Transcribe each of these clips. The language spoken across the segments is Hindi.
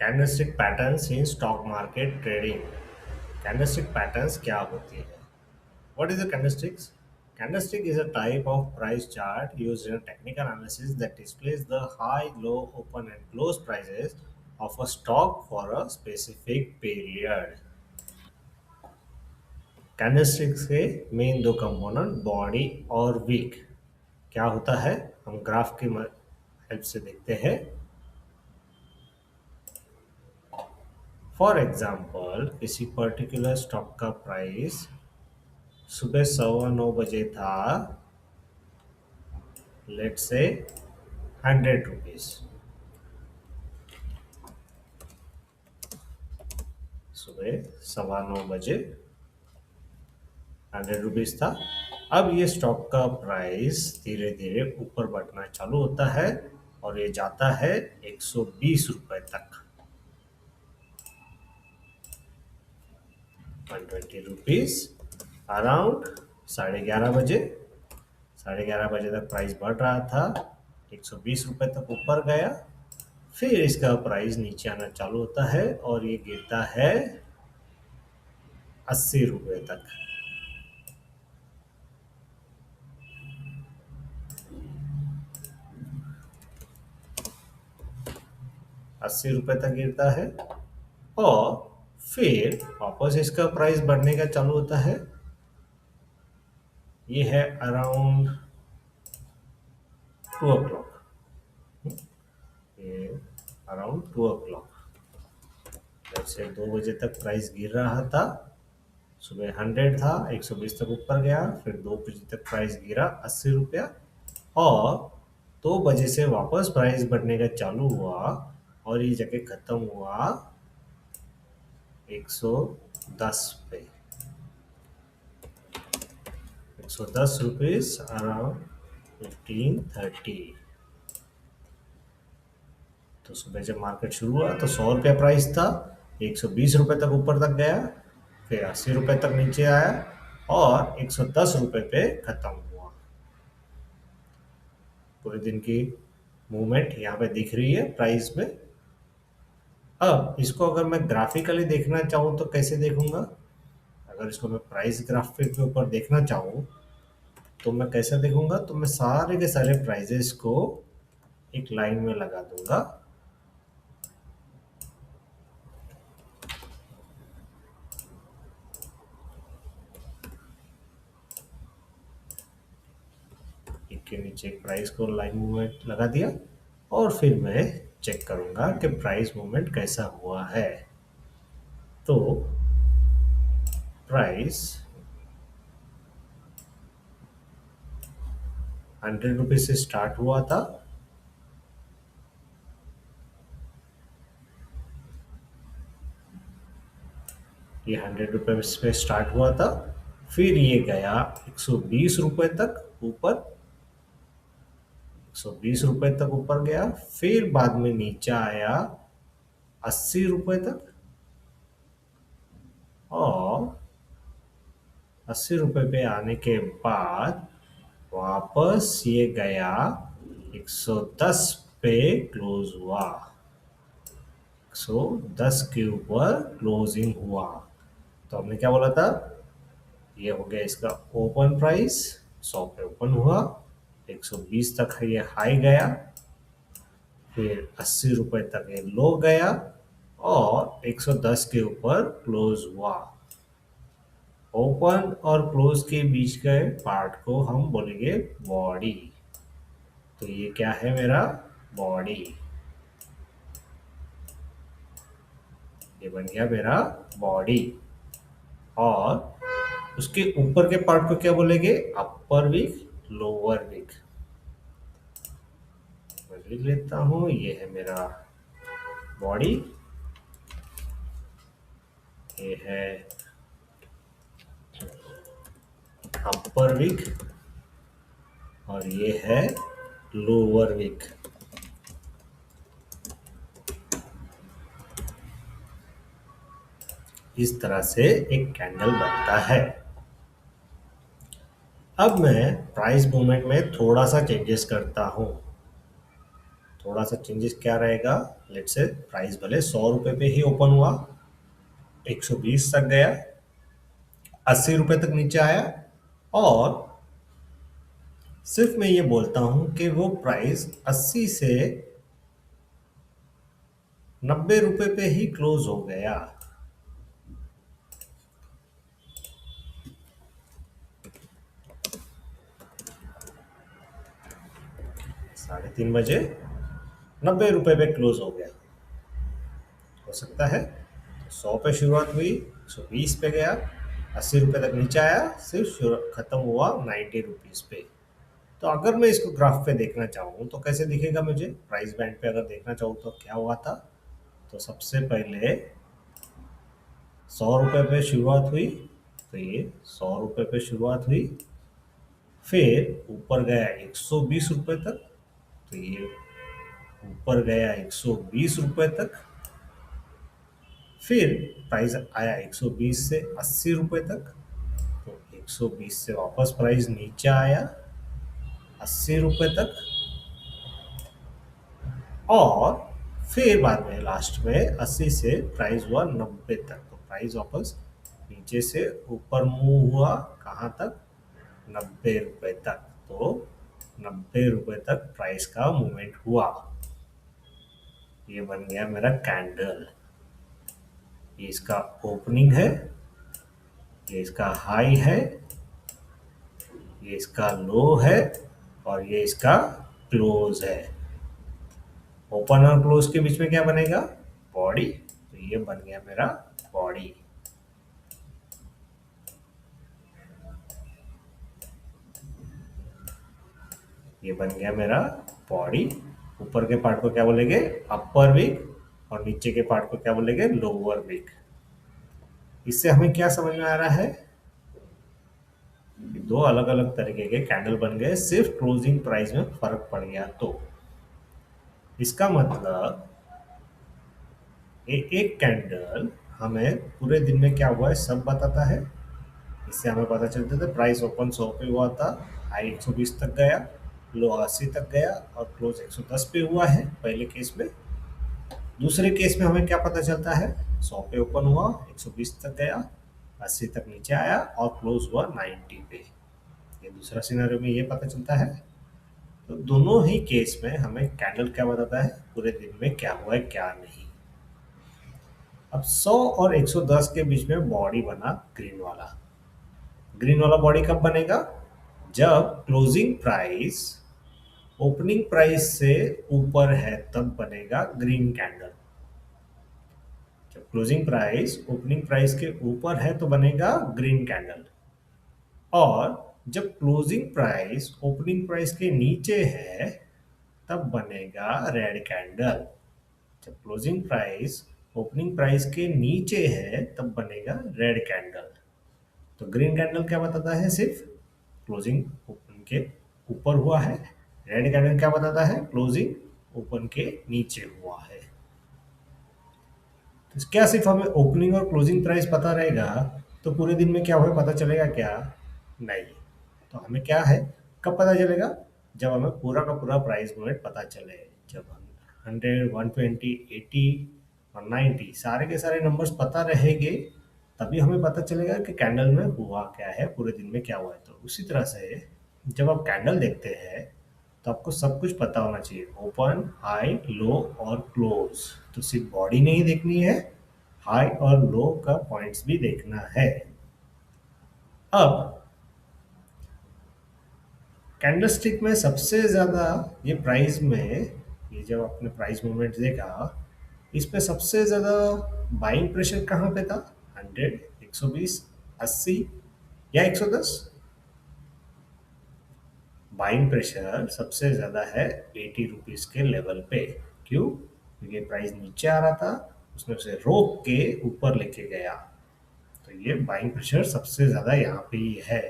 Candlestick patterns in stock market trading. Candlestick patterns क्या होती है? What is a candlesticks? Candlestick is a type of price chart used in technical analysis that displays the high, low, open and close prices of a stock for a specific period. Candlesticks के मेन दो कंपोनेंट बॉडी और वीक क्या होता है हम ग्राफ की हेल्प से देखते हैं। फॉर एग्जांपल किसी पर्टिकुलर स्टॉक का प्राइस सुबह 9:15 था, लेट्स से 100 रुपीज। सुबह 9:15 100 रुपीज था। अब ये स्टॉक का प्राइस धीरे धीरे ऊपर बढ़ना चालू होता है और ये जाता है 120 रुपए तक। 120 रुपीज अराउंड 11:30 बजे। 11:30 बजे तक प्राइस बढ़ रहा था, 120 रुपए तक ऊपर गया, फिर इसका प्राइस नीचे आना चालू होता है और ये गिरता है 80 रुपए तक। 80 रुपए तक गिरता है और फिर वापस इसका प्राइस बढ़ने का चालू होता है। ये है अराउंड 2 o'clock। ये अराउंड 2 o'clock। जैसे 2 बजे तक प्राइस गिर रहा था, सुबह 100 था, 120 तक ऊपर गया, फिर 2 बजे तक प्राइस गिरा 80 रुपया और 2 बजे से वापस प्राइस बढ़ने का चालू हुआ और ये जगह खत्म हुआ 110 पे। 110 रुपीज अराउंड 15:30। तो सुबह जब मार्केट शुरू हुआ तो 100 रुपया प्राइस था, 120 रुपए तक ऊपर तक गया, फिर 80 रुपए तक नीचे आया और 110 रुपए पे खत्म हुआ। पूरे दिन की मूवमेंट यहाँ पे दिख रही है प्राइस में। अब इसको अगर मैं ग्राफिकली देखना चाहूँ तो कैसे देखूंगा? अगर इसको मैं प्राइस ग्राफिक के ऊपर देखना चाहूँ तो मैं कैसे देखूंगा? तो मैं सारे के सारे प्राइजेस को एक लाइन में लगा दूंगा। एक के नीचे एक प्राइस को लाइन मूवमेंट लगा दिया और फिर मैं चेक करूंगा कि प्राइस मूवमेंट कैसा हुआ है। तो प्राइस 100 रुपीज से स्टार्ट हुआ था, ये 100 रुपीज पे स्टार्ट हुआ था, फिर ये गया 120 रुपए तक ऊपर, 120 रुपए तक ऊपर गया, फिर बाद में नीचे आया 80 रुपए तक और 80 रुपए पे आने के बाद वापस ये गया 110 पे क्लोज हुआ। 110 के ऊपर क्लोजिंग हुआ। तो हमने क्या बोला था? ये हो गया इसका ओपन प्राइस, 100 पे ओपन हुआ, 120 तक ये हाई गया, फिर 80 रुपए तक ये लो गया और 110 के ऊपर क्लोज हुआ। ओपन और क्लोज के बीच के पार्ट को हम बोलेंगे बॉडी। तो ये क्या है मेरा? बॉडी। ये बन गया मेरा बॉडी। और उसके ऊपर के पार्ट को क्या बोलेंगे? अपर विक, लोअर विक। मैं लिख लेता हूं, ये है मेरा बॉडी, ये है अपर विक और ये है लोअर विक। इस तरह से एक कैंडल बनता है। अब मैं प्राइस मूवमेंट में थोड़ा सा चेंजेस करता हूं। थोड़ा सा चेंजेस क्या रहेगा, लेट्स से प्राइस भले 100 रुपए पे ही ओपन हुआ, 120 तक गया, 80 रुपए तक नीचे आया, और सिर्फ मैं ये बोलता हूं कि वो प्राइस 80 से 90 रुपए पे ही क्लोज हो गया। 3:30 बजे 90 रुपए पे क्लोज हो गया, हो सकता है। तो 100 पे शुरुआत हुई, 120 पे गया, 80 रुपए तक नीचे आया, सिर्फ खत्म हुआ 90 रुपीज पे। तो अगर मैं इसको ग्राफ पे देखना चाहूँ तो कैसे दिखेगा, मुझे प्राइस बैंड पे अगर देखना चाहूँ तो क्या हुआ था। तो सबसे पहले 100 रुपए पे शुरुआत हुई, तो ये 100 रुपए पे शुरुआत हुई, फिर ऊपर गया 120 रुपए तक, तो ये ऊपर गया 120 रुपए तक, फिर प्राइस आया 120 से 80 रुपए तक, तो 120 से वापस प्राइस नीचे आया 80 रुपए तक, और फिर बाद में लास्ट में 80 से प्राइस हुआ 90 तक, तो प्राइस वापस नीचे से ऊपर मूव हुआ कहाँ तक, 90 रुपए तक। तो 90 रुपए तक प्राइस का मूवमेंट हुआ। ये बन गया मेरा कैंडल। ये इसका ओपनिंग है, ये इसका हाई है, ये इसका लो है, और ये इसका क्लोज है। ओपन और क्लोज के बीच में क्या बनेगा, बॉडी। तो ये बन गया मेरा बॉडी। ये बन गया मेरा बॉडी। ऊपर के पार्ट को क्या बोलेंगे, अपर विक, और नीचे के पार्ट को क्या बोलेंगे, लोअर विक। इससे हमें क्या समझ में आ रहा है कि दो अलग अलग तरीके के कैंडल बन गए, सिर्फ क्लोजिंग प्राइस में फर्क पड़ गया। तो इसका मतलब एक कैंडल हमें पूरे दिन में क्या हुआ है सब बताता है। इससे हमें पता चलता था प्राइस ओपन 100 पे हुआ था, हाई 120 तक गया, लो 80 तक गया, और क्लोज 110 पे हुआ है पहले केस में। दूसरे केस में हमें क्या पता चलता है, 100 पे ओपन हुआ, 120 तक गया, 80 तक नीचे आया, और क्लोज हुआ 90 पे। ये दूसरा सिनेरियो में ये पता चलता है। तो दोनों ही केस में हमें कैंडल क्या बताता है, पूरे दिन में क्या हुआ है क्या नहीं। अब 100 और 110 के बीच में बॉडी बना ग्रीन वाला। ग्रीन वाला बॉडी कब बनेगा, जब क्लोजिंग प्राइस ओपनिंग प्राइस से ऊपर है तब बनेगा ग्रीन कैंडल। जब क्लोजिंग प्राइस ओपनिंग प्राइस के ऊपर है तो बनेगा ग्रीन कैंडल, और जब क्लोजिंग प्राइस ओपनिंग प्राइस के नीचे है तब बनेगा रेड कैंडल। जब क्लोजिंग प्राइस ओपनिंग प्राइस के नीचे है तब बनेगा रेड कैंडल। तो ग्रीन कैंडल क्या बताता है, सिर्फ क्लोजिंग ओपन के ऊपर हुआ है। रेड कैंडल क्या बताता है, क्लोजिंग ओपन के नीचे हुआ है। तो क्या सिर्फ हमें ओपनिंग और क्लोजिंग प्राइस पता रहेगा तो पूरे दिन में क्या हुआ पता चलेगा क्या, नहीं। तो हमें क्या है, कब पता चलेगा, जब हमें पूरा का पूरा प्राइस मूवमेंट पता चले। जब हम 100, 120, 80 और 90 सारे के सारे नंबर्स पता रहेंगे तभी हमें पता चलेगा कि कैंडल में हुआ क्या है, पूरे दिन में क्या हुआ है। तो उसी तरह से जब आप कैंडल देखते हैं तो आपको सब कुछ पता होना चाहिए, ओपन, हाई, लो और क्लोज। तो सिर्फ बॉडी नहीं देखनी है, हाई और लो का पॉइंट्स भी देखना है। अब कैंडलस्टिक में सबसे ज़्यादा ये प्राइस में, ये जब आपने प्राइस मूवमेंट देखा, इस पे सबसे ज़्यादा बाइंग प्रेशर कहाँ पे था, 100, 120, 80 या 110। बाइंग प्रेशर सबसे ज़्यादा है 80 रुपीज़ के लेवल पे। क्यों, क्योंकि प्राइस नीचे आ रहा था, उसने उसे रोक के ऊपर लेके गया। तो ये बाइंग प्रेशर सबसे ज़्यादा यहाँ पे ही है।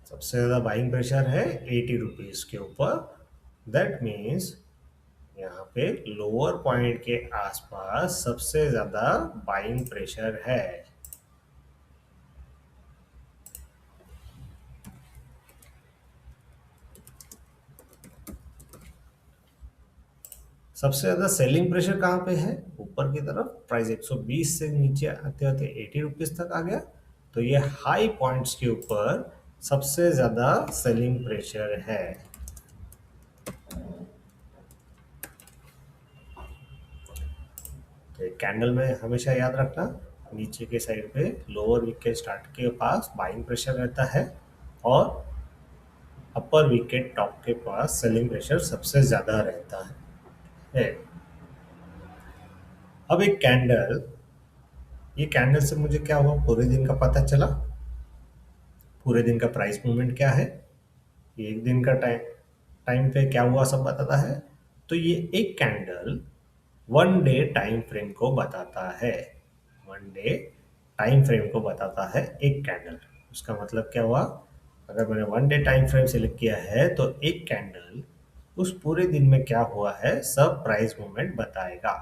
सबसे ज़्यादा बाइंग प्रेशर है 80 रुपीज़ के ऊपर। दैट मीन्स यहाँ पे लोअर पॉइंट के आसपास सबसे ज़्यादा बाइंग प्रेशर है। सबसे ज्यादा सेलिंग प्रेशर कहाँ पे है? ऊपर की तरफ। प्राइस 120 से नीचे आते आते 80 रुपीज तक आ गया। तो ये हाई पॉइंट्स के ऊपर सबसे ज्यादा सेलिंग प्रेशर है। तो एक कैंडल में हमेशा याद रखना, नीचे के साइड पे लोअर वीक के स्टार्ट के पास बाइंग प्रेशर रहता है और अपर वीक के टॉप के पास सेलिंग प्रेशर सबसे ज्यादा रहता है। अब एक कैंडल, ये कैंडल से मुझे क्या हुआ पूरे दिन का पता चला। पूरे दिन का प्राइस मूवमेंट क्या है, ये एक दिन का टाइम टाइम पे क्या हुआ सब बताता है। तो ये एक candle one day time frame को बताता है। वन डे टाइम फ्रेम को बताता है एक कैंडल। उसका मतलब क्या हुआ, अगर मैंने one day time frame select किया है तो एक कैंडल उस पूरे दिन में क्या हुआ है सब प्राइस मूवमेंट बताएगा।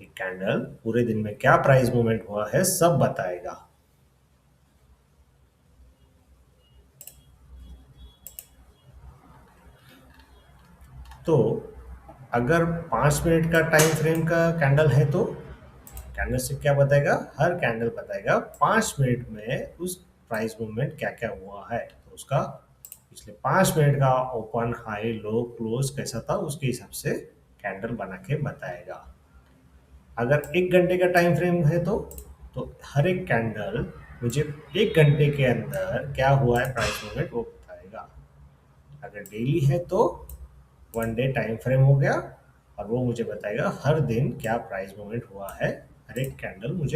एक कैंडल पूरे दिन में क्या प्राइस मूवमेंट हुआ है सब बताएगा। तो अगर 5 मिनट का टाइम फ्रेम का कैंडल है तो कैंडल से क्या बताएगा, हर कैंडल बताएगा 5 मिनट में उस प्राइस मूवमेंट क्या क्या हुआ है। तो उसका पिछले 5 मिनट का ओपन हाई लो क्लोज कैसा था उसके हिसाब से कैंडल बना के बताएगा। अगर 1 घंटे का टाइम फ्रेम है तो हर एक कैंडल मुझे 1 घंटे के अंदर क्या हुआ है प्राइस मूवमेंट वो बताएगा। अगर डेली है तो वन डे टाइम फ्रेम हो गया और वो मुझे बताएगा हर दिन क्या प्राइस मूवमेंट हुआ है। हर एक कैंडल मुझे